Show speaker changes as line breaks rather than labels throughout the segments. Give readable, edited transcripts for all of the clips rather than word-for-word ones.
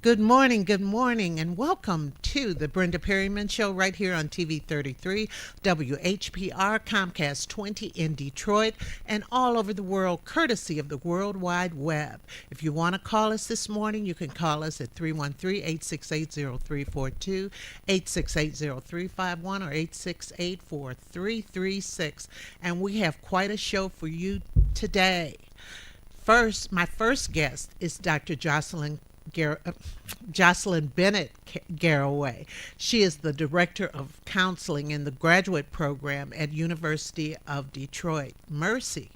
good morning, and welcome to the Brenda Perryman Show right here on TV 33, WHPR, Comcast 20 in Detroit, and all over the world, courtesy of the World Wide Web. If you want to call us this morning, you can call us at 313-868-0342, 868-0351, or 868-4336. And we have quite a show for you today. My first guest is Dr. Jocelyn Benett Gardway. She is the Director of Counseling in the graduate program at University of Detroit, Mercy.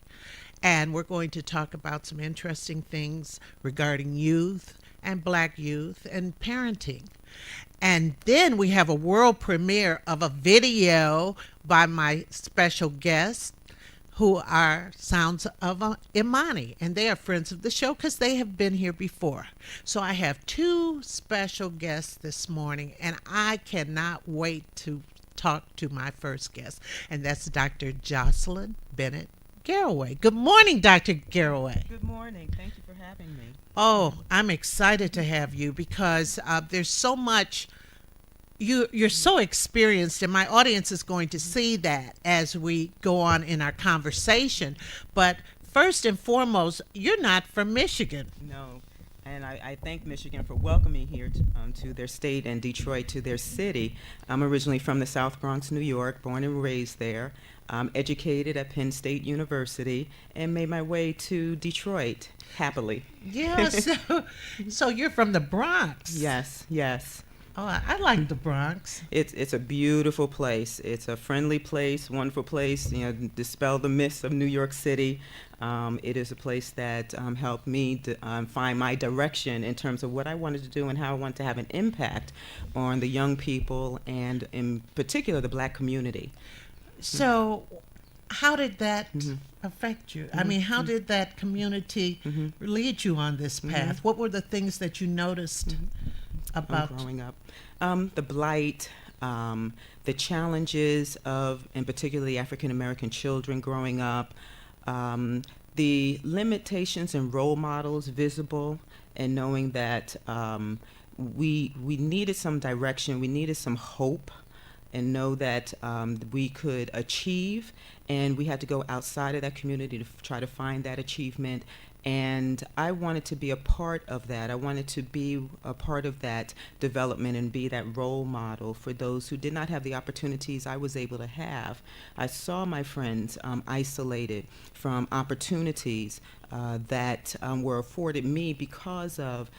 And we're going to talk about some interesting things regarding youth and black youth and parenting. And then we have a world premiere of a video by my special guest, who are Sounds of Imani, and they are friends of the show because they have been here before. So I have two special guests this morning, and I cannot wait to talk to my first guest, and that's Dr. Jocelyn Benett Gardway. Good morning, Dr. Gardway.
Good morning. Thank you for having me.
Oh, I'm excited to have you because there's so much. You're so experienced, and my audience is going to see that as we go on in our conversation. But first and foremost, you're not from Michigan.
No, and I thank Michigan for welcoming me here to their state and Detroit to their city. I'm originally from the South Bronx, New York, born and raised there. Educated at Penn State University, and made my way to Detroit happily.
Yeah, so you're from the Bronx.
Yes, yes.
Oh, I like the Bronx.
It's a beautiful place. It's a friendly place, wonderful place. Dispel the myths of New York City. It is a place that helped me find my direction in terms of what I wanted to do and how I wanted to have an impact on the young people and, in particular, the black community.
So, how did that affect you? I mean, how did that community lead you on this path? What were the things that you noticed about
growing up? The blight, the challenges of, in particular, the African American children growing up, the limitations and role models visible, and knowing that we needed some direction, we needed some hope, and know that we could achieve, and we had to go outside of that community to try to find that achievement. And I wanted to be a part of that. I wanted to be a part of that development and be that role model for those who did not have the opportunities I was able to have. I saw my friends isolated from opportunities that were afforded me because of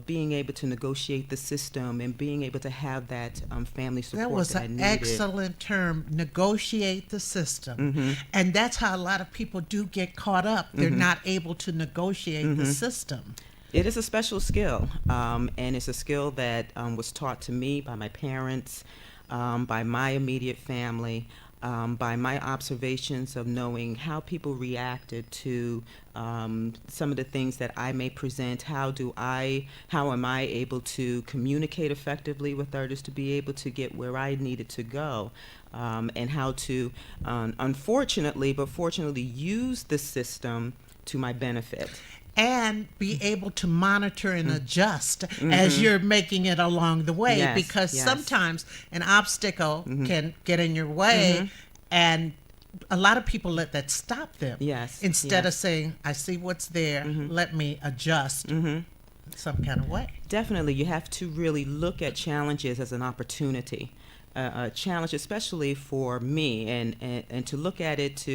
being able to negotiate the system and being able to have that family support.
That was
an
excellent term, negotiate the system. And that's how a lot of people do get caught up. They're not able to negotiate the system.
It is a special skill, and it's a skill that was taught to me by my parents, by my immediate family, by my observations of knowing how people reacted to some of the things that I may present. How am I able to communicate effectively with others to be able to get where I needed to go, and how to, unfortunately, but fortunately, use the system to my benefit.
And be able to monitor and adjust as you're making it along the way, because sometimes an obstacle can get in your way, and a lot of people let that stop them. Instead of saying, I see what's there, let me adjust some kind of way.
Definitely, you have to really look at challenges as an opportunity. A challenge, especially for me, and to look at it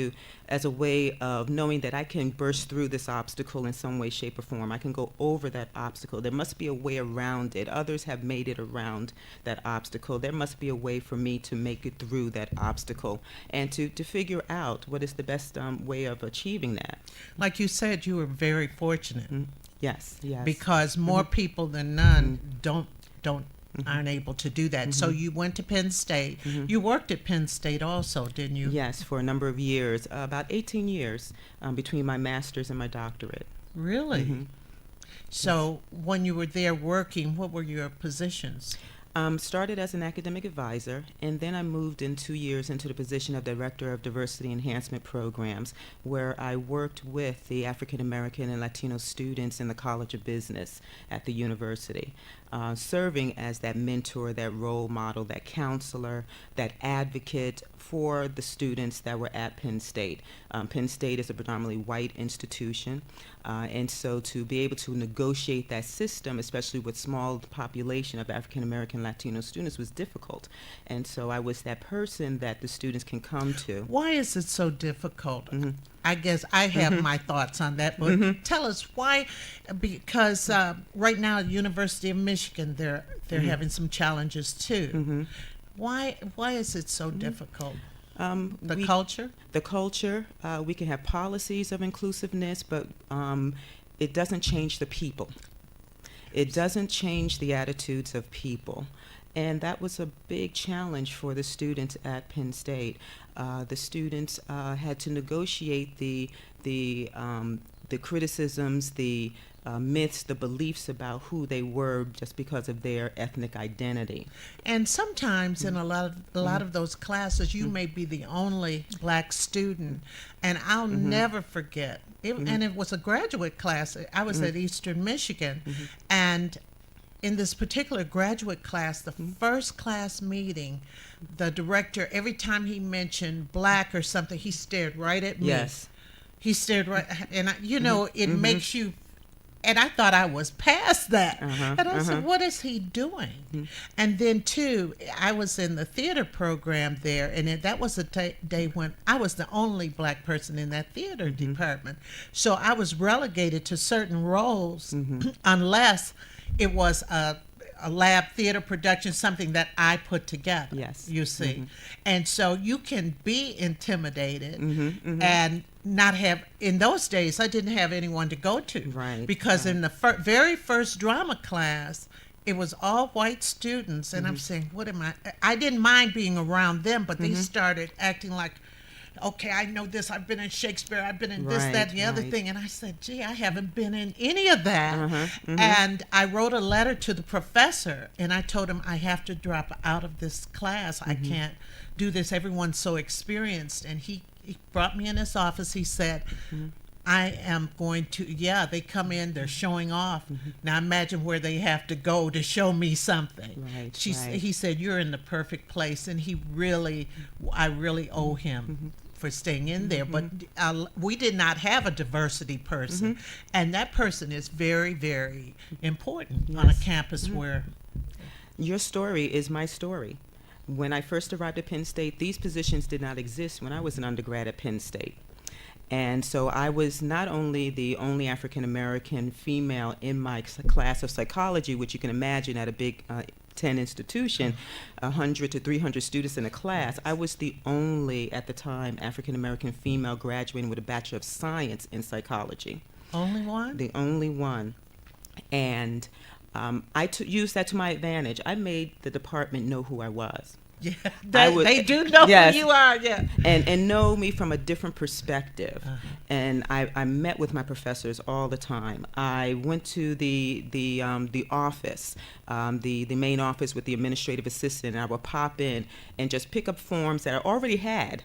as a way of knowing that I can burst through this obstacle in some way, shape, or form. I can go over that obstacle. There must be a way around it. Others have made it around that obstacle. There must be a way for me to make it through that obstacle and to figure out what is the best way of achieving that.
Like you said, you were very fortunate.
Yes, yes.
Because more people than none aren't able to do that. So you went to Penn State. You worked at Penn State also, didn't you?
Yes, for a number of years, about 18 years between my master's and my doctorate.
Really? So when you were there working, what were your positions?
Started as an academic advisor, and then I moved in 2 years into the position of Director of Diversity Enhancement Programs, where I worked with the African American and Latino students in the College of Business at the university, serving as that mentor, that role model, that counselor, that advocate for the students that were at Penn State. Penn State is a predominantly white institution, and so to be able to negotiate that system, especially with small population of African American Latino students, was difficult. And so I was that person that the students can come to.
Why is it so difficult? I guess I have my thoughts on that, but tell us why. Because right now at University of Michigan, they're having some challenges too. Why is it so difficult? The culture?
The culture. We can have policies of inclusiveness, but it doesn't change the people. It doesn't change the attitudes of people. And that was a big challenge for the students at Penn State. The students had to negotiate the criticisms, the myths, the beliefs about who they were just because of their ethnic identity.
And sometimes in a lot of those classes, you may be the only black student. And I'll never forget, and it was a graduate class. I was at Eastern Michigan, and in this particular graduate class, the first class meeting, the director, every time he mentioned black or something, he stared right at me.
Yes.
He stared right, and it makes you. And I thought I was past that. And I said, what is he doing? And then, too, I was in the theater program there, and that was a day when I was the only black person in that theater department. So I was relegated to certain roles unless it was a lab theater production, something that I put together.
Yes.
You see. And so you can be intimidated and not have, in those days, I didn't have anyone to go to.
Right.
Because in the very first drama class, it was all white students. And I'm saying, what am I didn't mind being around them, but they started acting like, okay, I know this, I've been in Shakespeare, I've been in this, that, and the other thing. And I said, gee, I haven't been in any of that. And I wrote a letter to the professor, and I told him I have to drop out of this class. I can't do this. Everyone's so experienced. And he brought me in his office. He said, I am going to, they come in, they're showing off. Now imagine where they have to go to show me something. He said, you're in the perfect place. And I really owe him for staying in there. But we did not have a diversity person. And that person is very, very important on a campus where.
Your story is my story. When I first arrived at Penn State, these positions did not exist when I was an undergrad at Penn State. And so I was not only the only African American female in my class of psychology, which you can imagine at a big 10 institution, 100 to 300 students in a class. I was the only, at the time, African American female graduating with a Bachelor of Science in psychology.
Only one?
The only one. And I used that to my advantage. I made the department know who I was.
Yeah, they do know who you are,
and know me from a different perspective. And I met with my professors all the time. I went to the office, the main office with the administrative assistant, and I would pop in and just pick up forms that I already had,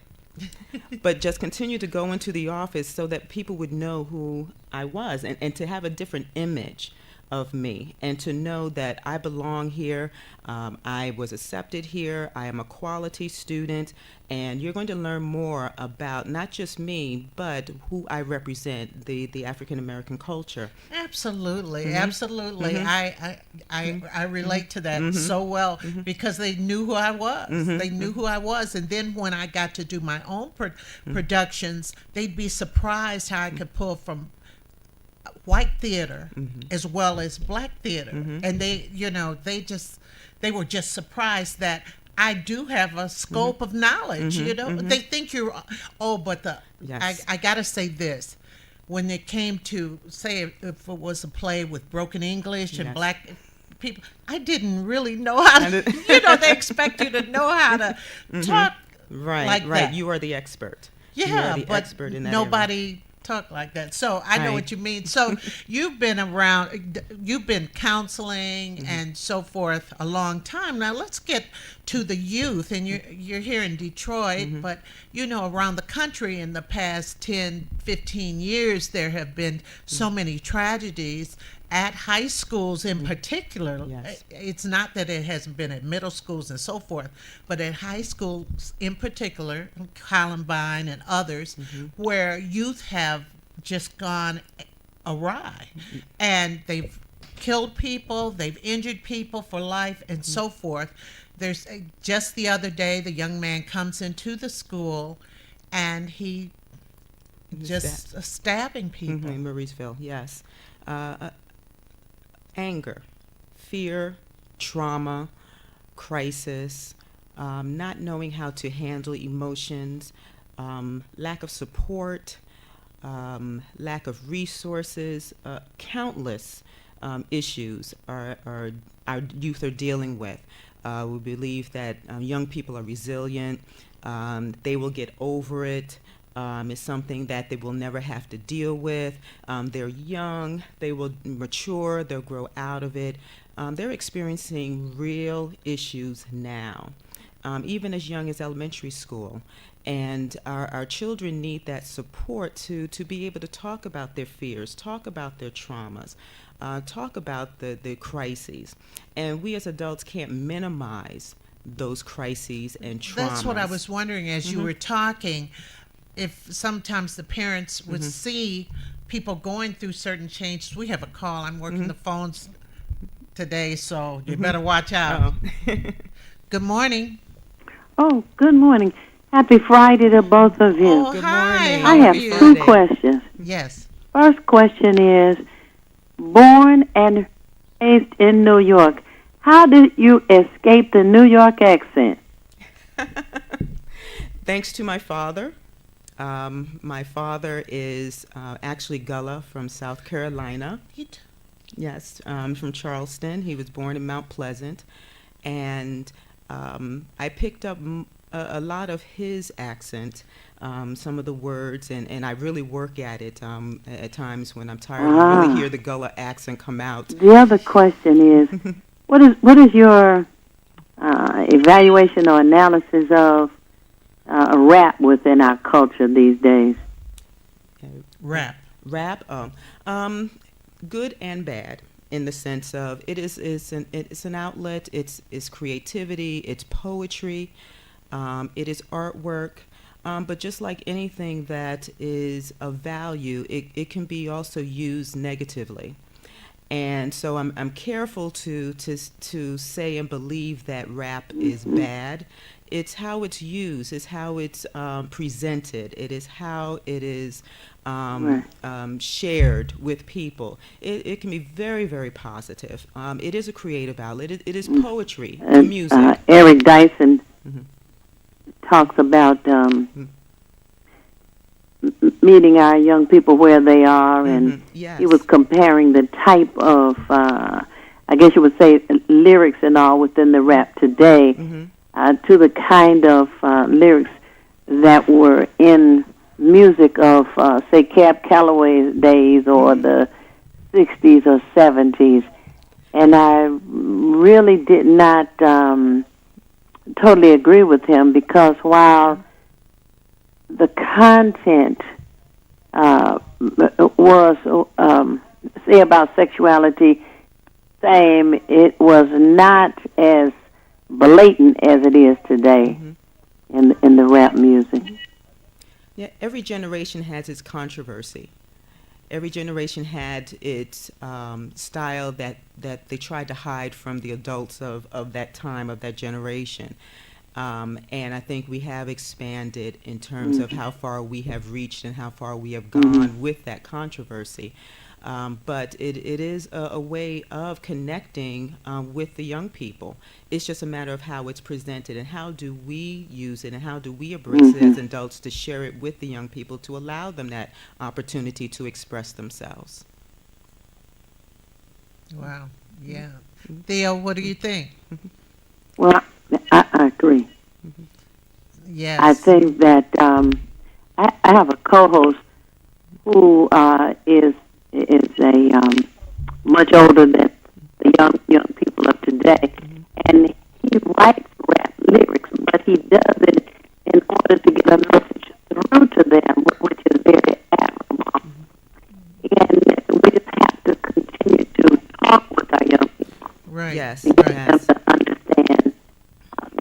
but just continue to go into the office so that people would know who I was, and to have a different image of me, and to know that I belong here, I was accepted here, I am a quality student, and you're going to learn more about not just me, but who I represent, the African American culture.
Absolutely, absolutely. I relate to that so well because they knew who I was. They knew who I was, and then when I got to do my own productions, they'd be surprised how I could pull from white theater as well as black theater, and they were just surprised that I do have a scope of knowledge. They think you're but I gotta say this, when it came to, say, if it was a play with broken English and black people, I didn't really know how to they expect you to know how to talk
right
like that.
You are the expert.
Yeah,
you are the
but
expert in that
nobody
area.
talk like that. So I know
Right.
what you mean. So you've been around, you've been counseling and so forth a long time. Now let's get to the youth. And you're here in Detroit, but you know, around the country in the past 10, 15 years, there have been so many tragedies at high schools in particular.
Yes.
It's not that it hasn't been at middle schools and so forth, but at high schools in particular, Columbine and others, where youth have just gone awry. And they've killed people, they've injured people for life, and so forth. There's just the other day, the young man comes into the school and he just stabbing people.
In Mauriceville, yes. Anger, fear, trauma, crisis, not knowing how to handle emotions, lack of support, lack of resources, countless issues our youth are dealing with. We believe that young people are resilient. They will get over it. It's something that they will never have to deal with. They're young. They will mature. They'll grow out of it. They're experiencing real issues now, even as young as elementary school. And our children need that support to be able to talk about their fears, talk about their traumas, talk about the crises. And we as adults can't minimize those crises and traumas.
That's what I was wondering as you were talking. If sometimes the parents would see people going through certain changes. We have a call. I'm working the phones today, so you better watch out. Good morning.
Oh, good morning. Happy Friday to both of you.
Oh,
Good
hi.
morning.
How
I
are
have
you?
two questions.
Yes.
First question is, born and raised in New York, how did you escape the New York accent?
Thanks to my father. My father is actually Gullah from South Carolina. Yes, from Charleston. He was born in Mount Pleasant. And I picked up a lot of his accent, some of the words, and I really work at it at times when I'm tired. You really hear the Gullah accent come out.
The other question is, what is your evaluation or analysis of rap within our culture these days?
Rap.
Rap, good and bad, in the sense of it's an outlet. It's creativity. It's poetry. It is artwork. But just like anything that is of value, it can be also used negatively. And so I'm careful to say and believe that rap is bad. It's how it's used. It's how it's presented. It is how it is shared with people. It can be very, very positive. It is a creative outlet. It is poetry, music.
Eric Dyson talks about meeting our young people where they are, and
Yes.
he was comparing the type of, I guess you would say, lyrics and all within the rap today to the kind of lyrics that were in music of, say, Cab Calloway's days or the 60s or 70s. And I really did not totally agree with him, because while the content was, say, about sexuality, same, it was not as blatant as it is today in the rap music.
Yeah, every generation has its controversy. Every generation had its style that they tried to hide from the adults of that time, of that generation. And I think we have expanded in terms of how far we have reached and how far we have gone with that controversy. But it is a way of connecting with the young people. It's just a matter of how it's presented and how do we use it and how do we embrace it as adults to share it with the young people, to allow them that opportunity to express themselves.
Wow. Yeah. Theo, what do you think?
Well, I agree.
Yes.
I think that I have a co-host who is a much older than the young people of today, and he writes rap lyrics, but he does it in order to get a message through to them, which is very admirable. And we just have to continue to talk with our young people
Right.
Yes,
to get them
yes.
to understand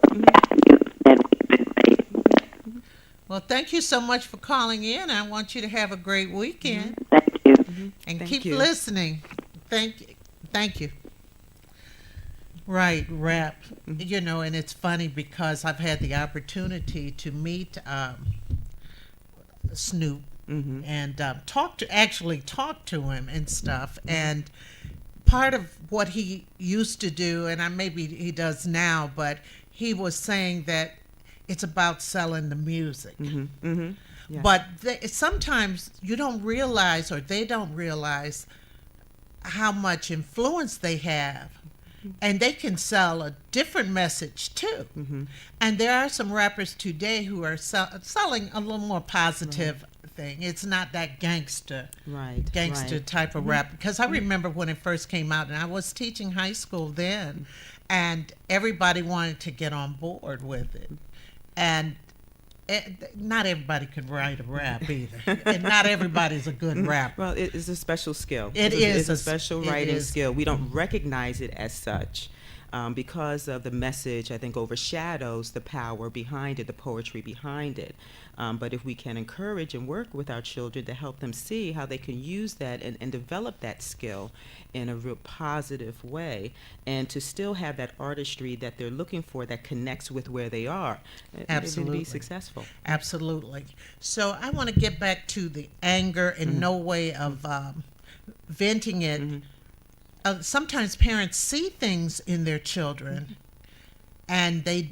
the values that we've been raised with.
Well, thank you so much for calling in. I want you to have a great weekend
Thank you.
and
Thank
keep
you.
listening. Thank you. Right, rap. You know, and it's funny because I've had the opportunity to meet Snoop and talk to him and stuff. And part of what he used to do, and maybe he does now, but he was saying that it's about selling the music.
Yes.
But sometimes you don't realize, or they don't realize, how much influence they have. And they can sell a different message too. And there are some rappers today who are selling a little more positive thing. It's not that gangster
Right.
type of rap. Because I remember when it first came out, and I was teaching high school then, and everybody wanted to get on board with it. And not everybody could write a rap either. And not everybody's a good rapper.
Well, it is a special skill.
It's
a special writing
is.
skill. We don't recognize it as such because of the message, I think, overshadows the power behind it, the poetry behind it. But if we can encourage and work with our children to help them see how they can use that and develop that skill in a real positive way, and to still have that artistry that they're looking for that connects with where they are, they're going to
Absolutely.
be successful.
Absolutely. So I want to get back to the anger and no way of venting it. Sometimes parents see things in their children and they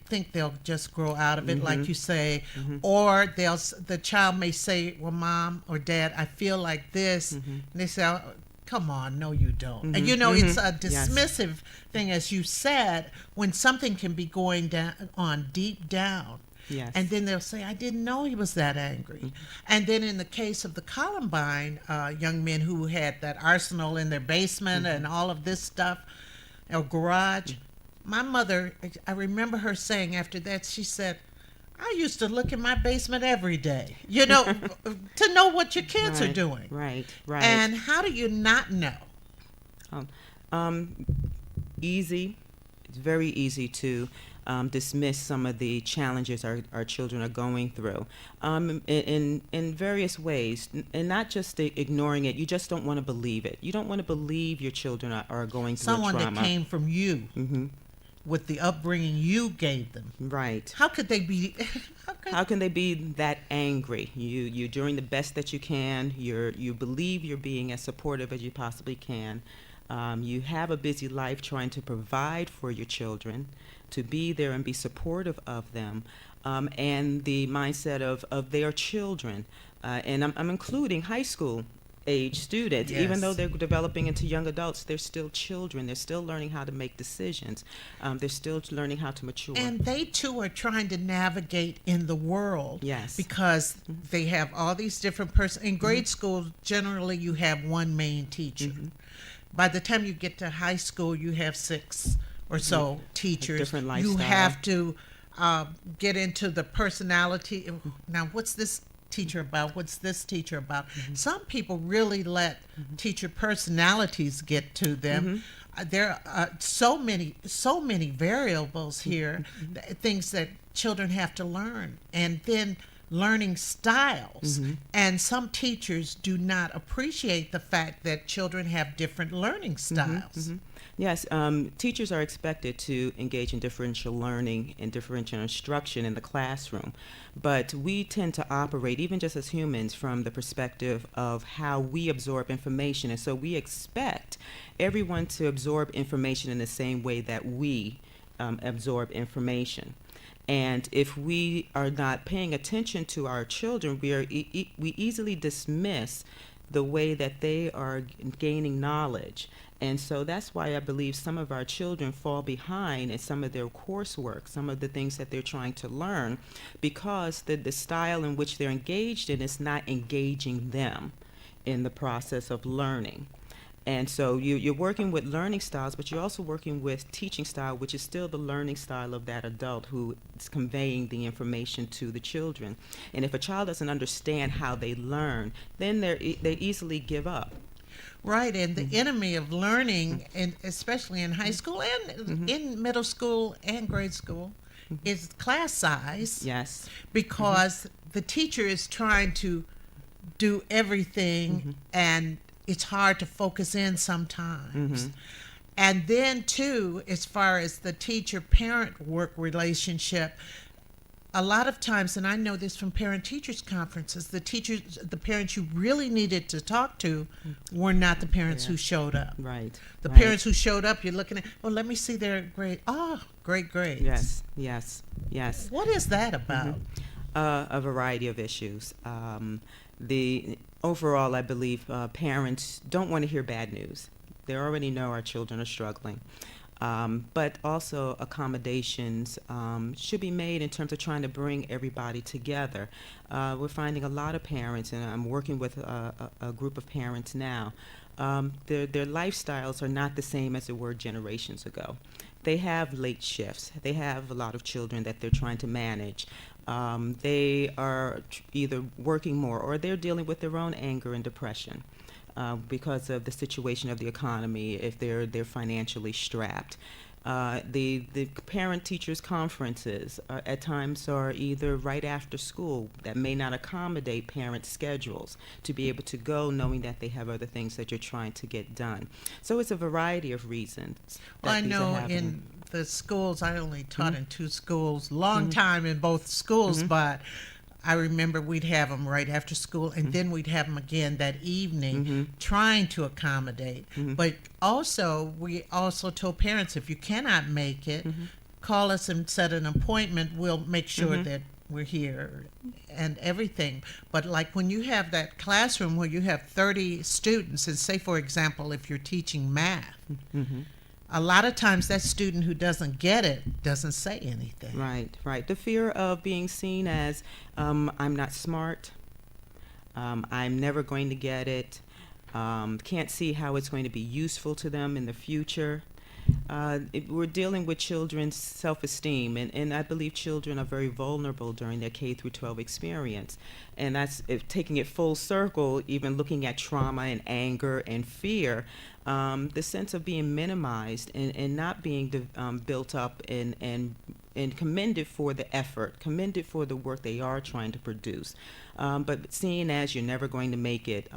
think they'll just grow out of it, like you say, or the child may say, well, Mom or Dad, I feel like this. And they say, oh, come on, no, you don't. And it's a dismissive thing, as you said, when something can be going on deep down.
Yes.
And then they'll say, I didn't know he was that angry. And then in the case of the Columbine young men who had that arsenal in their basement and all of this stuff, or garage, my mother, I remember her saying after that, she said, I used to look in my basement every day, to know what your kids are doing.
Right.
And how do you not know?
Easy. It's very easy to dismiss some of the challenges our children are going through in various ways, and not just ignoring it. You just don't want to believe it. You don't want to believe your children are going through
Someone
trauma.
that came from you, with the upbringing you gave them.
Right.
How could they be?
How can they be that angry? You're doing the best that you can. You believe you're being as supportive as you possibly can. You have a busy life trying to provide for your children, to be there and be supportive of them, and the mindset of their children. And I'm including high school age students.
Yes.
Even though they're developing into young adults, they're still children. They're still learning how to make decisions. They're still learning how to mature.
And they too are trying to navigate in the world.
Yes.
Because they have all these different persons. In grade school, generally you have one main teacher. By the time you get to high school, you have 6 or so teachers.
Different
You
lifestyle.
have to get into the personality. Now, what's this teacher about? What's this teacher about? Some people really let teacher personalities get to them. There are so many variables here, things that children have to learn, and then learning styles. And some teachers do not appreciate the fact that children have different learning styles.
Yes, teachers are expected to engage in differential learning and differential instruction in the classroom, but we tend to operate, even just as humans, from the perspective of how we absorb information, and so we expect everyone to absorb information in the same way that we absorb information. And if we are not paying attention to our children, we easily dismiss the way that they are gaining knowledge. And so that's why I believe some of our children fall behind in some of their coursework, some of the things that they're trying to learn, because the style in which they're engaged in is not engaging them in the process of learning. And so you're working with learning styles, but you're also working with teaching style, which is still the learning style of that adult who is conveying the information to the children. And if a child doesn't understand how they learn, then they easily give up.
Right, and the enemy of learning, and especially in high school and in middle school and grade school, is class size.
Yes.
Because the teacher is trying to do everything, and it's hard to focus in sometimes. And then, too, as far as the teacher-parent work relationship, a lot of times, and I know this from parent-teachers conferences, the parents you really needed to talk to were not the parents who showed up.
Right.
The
right.
parents who showed up, you're looking at, well, let me see their grade. Oh, great grades.
Yes, yes, yes.
What is that about?
A variety of issues. The overall, I believe parents don't want to hear bad news. They already know our children are struggling. But also accommodations should be made in terms of trying to bring everybody together. We're finding a lot of parents, and I'm working with a group of parents now, their lifestyles are not the same as they were generations ago. They have late shifts. They have a lot of children that they're trying to manage. They are either working more or they're dealing with their own anger and depression. Because of the situation of the economy, if they're financially strapped. The parent-teachers conferences at times are either right after school that may not accommodate parent schedules to be able to go knowing that they have other things that you're trying to get done. So it's a variety of reasons.
Well, I
that these are
know
happening.
in the schools, I only taught in 2 schools, long time in both schools, but I remember we'd have them right after school, and then we'd have them again that evening, trying to accommodate. But also, we also told parents, if you cannot make it, call us and set an appointment. We'll make sure that we're here and everything. But like when you have that classroom where you have 30 students, and say, for example, if you're teaching math, a lot of times that student who doesn't get it doesn't say anything.
Right, right. The fear of being seen as I'm not smart, I'm never going to get it, can't see how it's going to be useful to them in the future. We're dealing with children's self-esteem, and I believe children are very vulnerable during their K through 12 experience. And that's taking it full circle, even looking at trauma and anger and fear, the sense of being minimized and not being built up and commended for the effort, commended for the work they are trying to produce. But seen as you're never going to make it,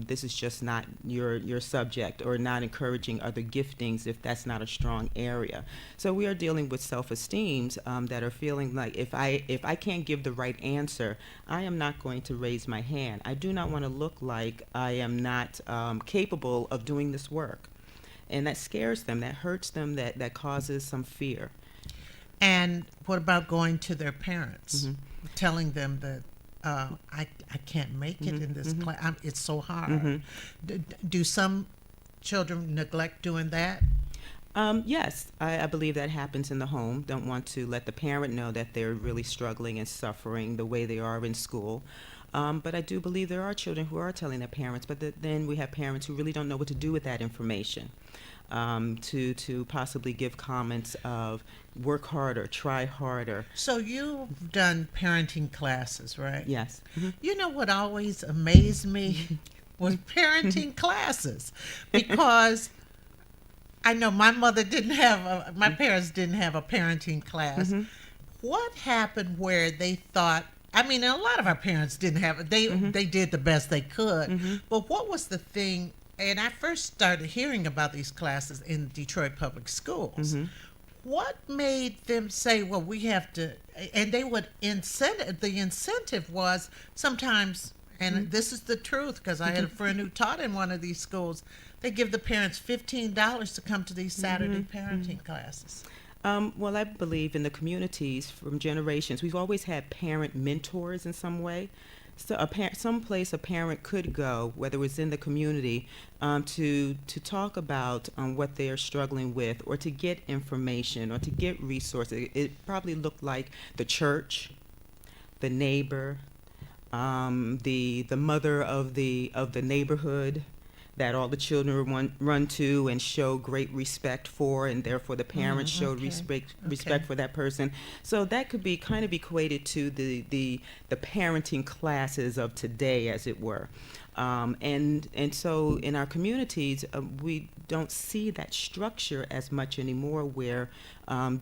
this is just not your subject, or not encouraging other giftings if that's not a strong area. So we are dealing with self-esteems that are feeling like if I can't give the right answer, I am not going to raise my hand. I do not want to look like I am not capable of doing this work. And that scares them, that hurts them, that causes some fear.
And what about going to their parents, telling them that I can't make it in this class, it's so hard. Do some children neglect doing that?
Yes, I believe that happens in the home. Don't want to let the parent know that they're really struggling and suffering the way they are in school. But I do believe there are children who are telling their parents, but then we have parents who really don't know what to do with that information. To possibly give comments of work harder, try harder.
So you've done parenting classes, right?
Yes.
You know what always amazed me was parenting classes, because I know my mother didn't have my parents didn't have a parenting class. What happened where they thought, I mean, a lot of our parents didn't have it. They did the best they could. But what was the thing? And I first started hearing about these classes in Detroit Public Schools. What made them say, well, we have to, and they would the incentive was sometimes, and this is the truth, because I had a friend who taught in one of these schools, they give the parents $15 to come to these Saturday parenting classes.
Well, I believe in the communities from generations, we've always had parent mentors in some way. so someplace a parent could go, whether it's in the community, to talk about what they are struggling with, or to get information, or to get resources. It probably looked like the church, the neighbor, the mother of the neighborhood that all the children run to and show great respect for, and therefore the parents showed respect for that person. So that could be kind of equated to the parenting classes of today, as it were. And so in our communities, we don't see that structure as much anymore, where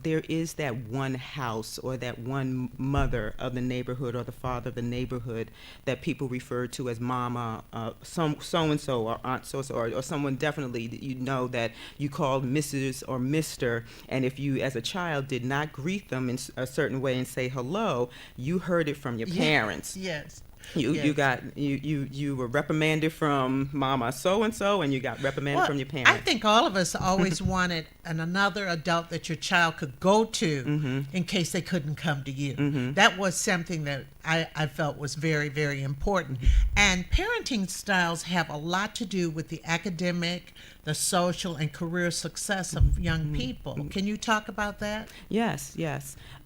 there is that one house or that one mother of the neighborhood or the father of the neighborhood that people refer to as mama, so-and-so or aunt so-and-so, or someone definitely that you know that you called Mrs. or Mr., and if you as a child did not greet them in a certain way and say hello, you heard it from your parents.
Yes.
You were reprimanded from mama so and so, and you got reprimanded from your parents.
I think all of us always wanted another adult that your child could go to in case they couldn't come to you. That was something that I felt was very, very important. And parenting styles have a lot to do with the academic, the social, and career success of young people. Can you talk about that?
Yes.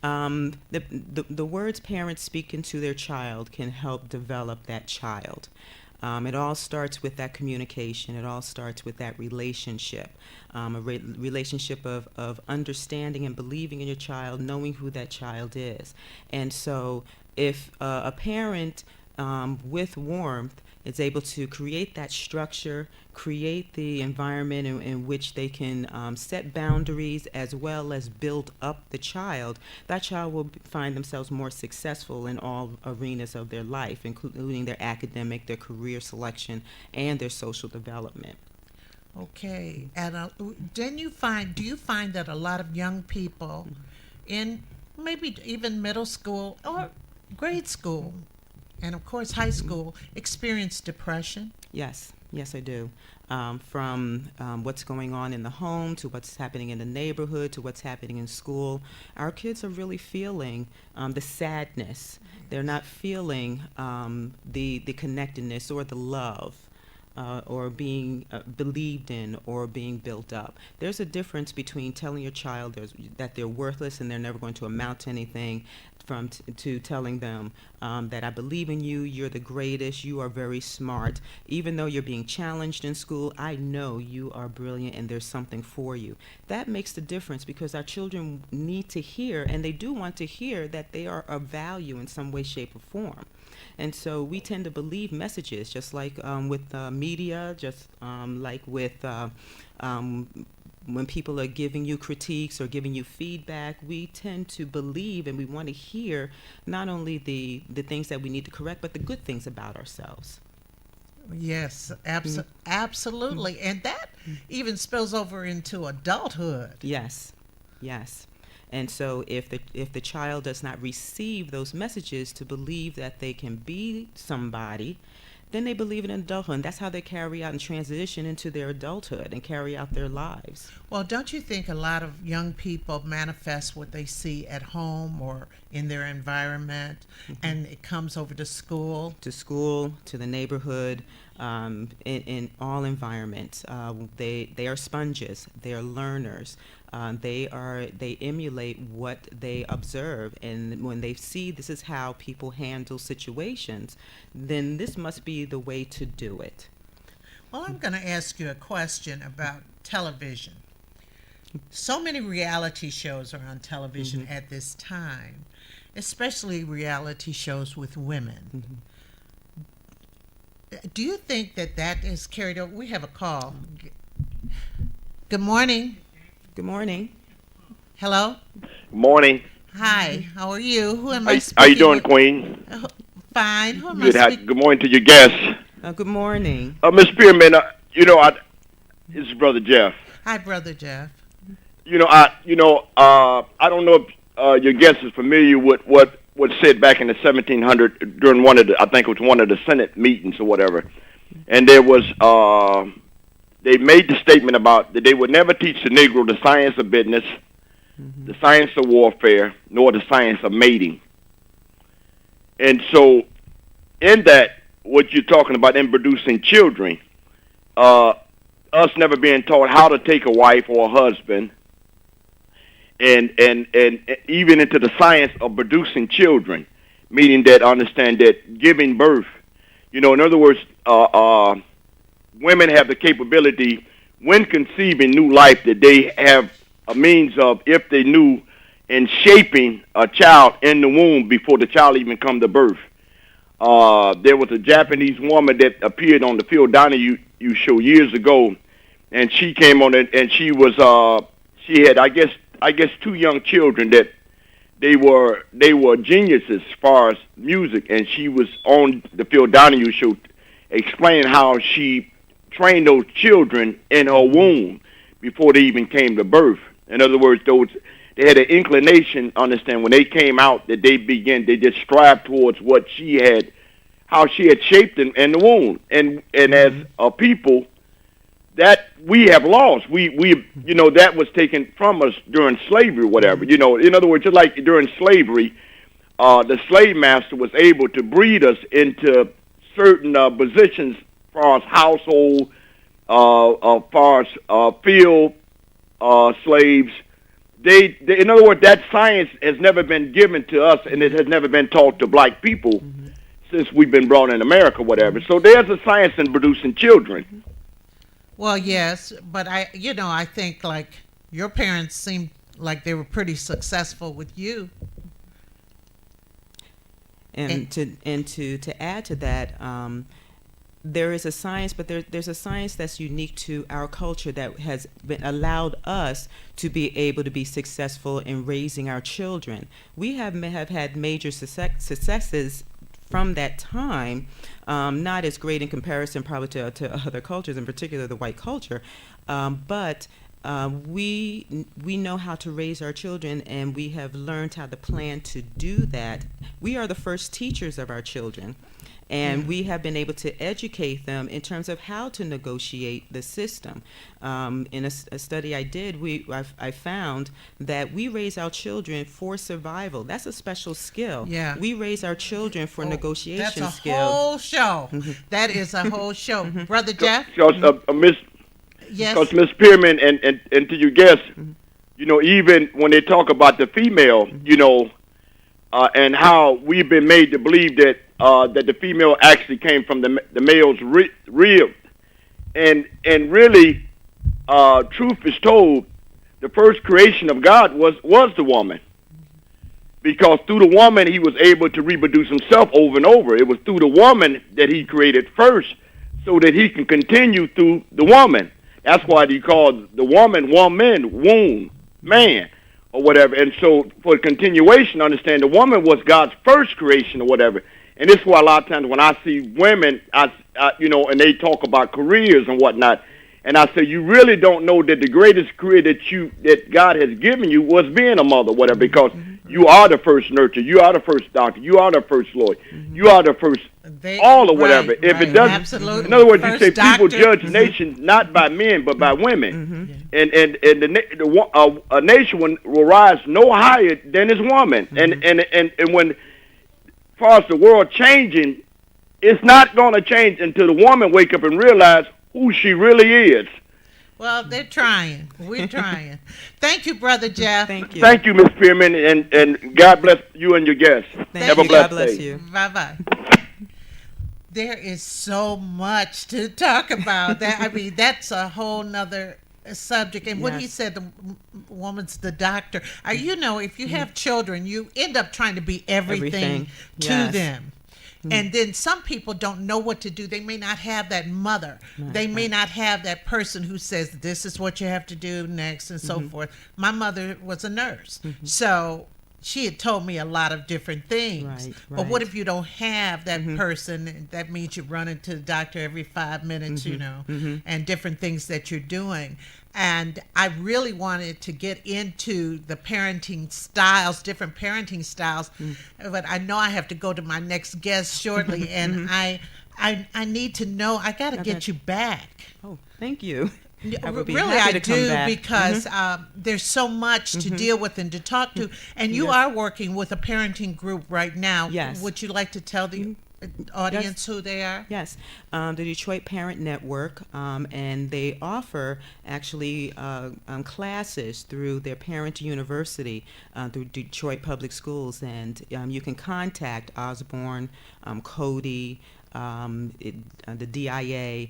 The words parents speak into their child can help develop that child. It all starts with that communication. It all starts with that relationship, relationship of understanding and believing in your child, knowing who that child is. And so if a parent with warmth is able to create that structure, create the environment in which they can set boundaries as well as build up the child, that child will find themselves more successful in all arenas of their life, including their academic, their career selection, and their social development.
Okay. And do you find that a lot of young people in maybe even middle school or grade school, and of course high school, experience depression?
Yes, I do. From what's going on in the home to what's happening in the neighborhood to what's happening in school, our kids are really feeling the sadness. They're not feeling the connectedness or the love. Or being believed in or being built up. There's a difference between telling your child that they're worthless and they're never going to amount to anything, to telling them that I believe in you, you're the greatest, you are very smart. Even though you're being challenged in school, I know you are brilliant and there's something for you. That makes the difference, because our children need to hear, and they do want to hear, that they are of value in some way, shape, or form. And so we tend to believe messages, just like with media, just like with when people are giving you critiques or giving you feedback, we tend to believe and we want to hear not only the things that we need to correct, but the good things about ourselves.
Yes, absolutely. And that even spills over into adulthood.
Yes. And so if the child does not receive those messages to believe that they can be somebody, then they believe in adulthood. And that's how they carry out and transition into their adulthood and carry out their lives.
Well, don't you think a lot of young people manifest what they see at home or in their environment, and it comes over to school? To school,
to the neighborhood, in all environments. They are sponges. They are learners. They emulate what they observe, and when they see this is how people handle situations, then this must be the way to do it.
Well, I'm going to ask you a question about television. So many reality shows are on television at this time, especially reality shows with women. Do you think that is carried over? We have a call. Good morning.
Good morning.
Hello?
Good morning.
Hi, how are you? Who am I speaking
How you doing,
with?
Queen?
Fine. Who am
Good.
I speaking?
Good morning to your guests.
Good morning.
Miss Perryman, this is Brother Jeff.
Hi, Brother Jeff.
I don't know if your guest is familiar with what was said back in the 1700 during I think it was one of the Senate meetings or whatever, and there was they made the statement about that they would never teach the Negro the science of business, the science of warfare, nor the science of mating. And so in that, what you're talking about in producing children, us never being taught how to take a wife or a husband, and even into the science of producing children, meaning that understand that giving birth, in other words, women have the capability when conceiving new life that they have a means of, if they knew, in shaping a child in the womb before the child even come to birth. There was a Japanese woman that appeared on the Phil Donahue show years ago, and she came on it, and she had I guess 2 young children that they were geniuses as far as music, and she was on the Phil Donahue show explaining how she trained those children in her womb before they even came to birth. In other words, they had an inclination, understand, when they came out, that they just strived towards how she had shaped them in the womb. And as a people, that we have lost. We that was taken from us during slavery or whatever. In other words, just like during slavery, the slave master was able to breed us into certain positions as far as household, as far as field slaves. They, in other words, that science has never been given to us, and it has never been taught to black people since we've been brought in America, whatever. So there's a science in producing children.
Well, yes, but I think like your parents seemed like they were pretty successful with you.
And to add to that, there is a science, but there's a science that's unique to our culture that has allowed us to be able to be successful in raising our children. We have had major successes from that time, not as great in comparison probably to other cultures, in particular the white culture, but we know how to raise our children, and we have learned how to plan to do that. We are the first teachers of our children. And we have been able to educate them in terms of how to negotiate the system. In a study I did, I found that we raise our children for survival. That's a special skill.
Yeah.
We raise our children for negotiation
that's a
skills.
whole show. That is a whole show. Brother Jeff?
Miss,
Yes.
because Miss Perryman and to your guests, even when they talk about the female, and how we've been made to believe that that the female actually came from the male's rib, and really, truth is told, the first creation of God was the woman, because through the woman he was able to reproduce himself over and over. It was through the woman that he created first, so that he can continue through the woman. That's why he called the woman, womb, man, or whatever. And so for continuation, understand the woman was God's first creation or whatever. And this is why a lot of times when I see women, and they talk about careers and whatnot, and I say, you really don't know that the greatest career that God has given you was being a mother, whatever, because you are the first nurture, you are the first doctor, you are the first lawyer, you are the first all or whatever. If it doesn't,
absolutely.
in other words,
First
you say people
doctor.
judge nations not by men but by women, and a nation will rise no higher than its woman, and when, as far as the world changing, it's not going to change until the woman wake up and realize who she really is.
Well, they're trying. We're trying. Thank you, Brother Jeff.
Thank you.
Thank you, Miss Perryman, and God bless you and your guests. Have a blessed
God bless
day.
you.
Bye-bye. There is so much to talk about. That's a whole nother subject. And when he
Yes.
said the woman's the doctor, if you have children, you end up trying to be everything to
Yes.
them. And then some people don't know what to do. They may not have that mother. They may not have that person who says, this is what you have to do next, and so forth. My mother was a nurse. So she had told me a lot of different things.
Right,
But what
right.
if you don't have that person? That means you're running to the doctor every 5 minutes, and different things that you're doing. And I really wanted to get into the parenting styles, different parenting styles. But I know I have to go to my next guest shortly, and I need to know. I got to get you back.
Oh, thank you. I would be
Really,
happy
I
to come
do,
back.
because there's so much to deal with and to talk to. And you
Yes.
are working with a parenting group right now.
Yes.
Would you like to tell the audience who they are?
Yes, the Detroit Parent Network, and they offer actually classes through their parent university through Detroit Public Schools, and you can contact Osborne, Cody, the DIA,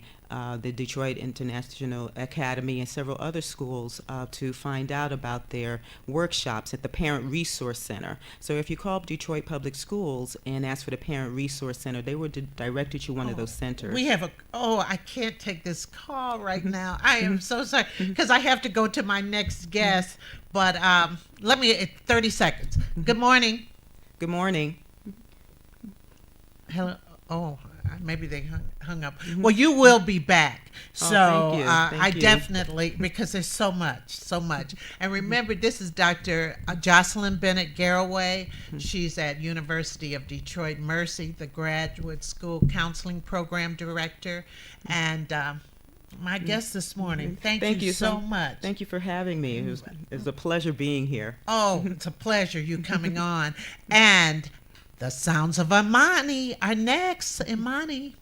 the Detroit International Academy, and several other schools to find out about their workshops at the Parent Resource Center. So if you call up Detroit Public Schools and ask for the Parent Resource Center, they will direct you to one of those centers.
We have I can't take this call right now. I am so sorry because I have to go to my next guest, but let me, 30 seconds. Good morning.
Good morning.
Hello. Oh, maybe they hung up. Well, you will be back. So
thank you. Thank
I
you.
definitely, because there's so much. And remember, this is Dr. Jocelyn Benett Gardway. She's at University of Detroit Mercy, the Graduate School Counseling Program Director. And my guest this morning. Thank you so much.
Thank you for having me. It was a pleasure being here.
Oh, it's a pleasure you coming on. And the sounds of Imani are next. Imani.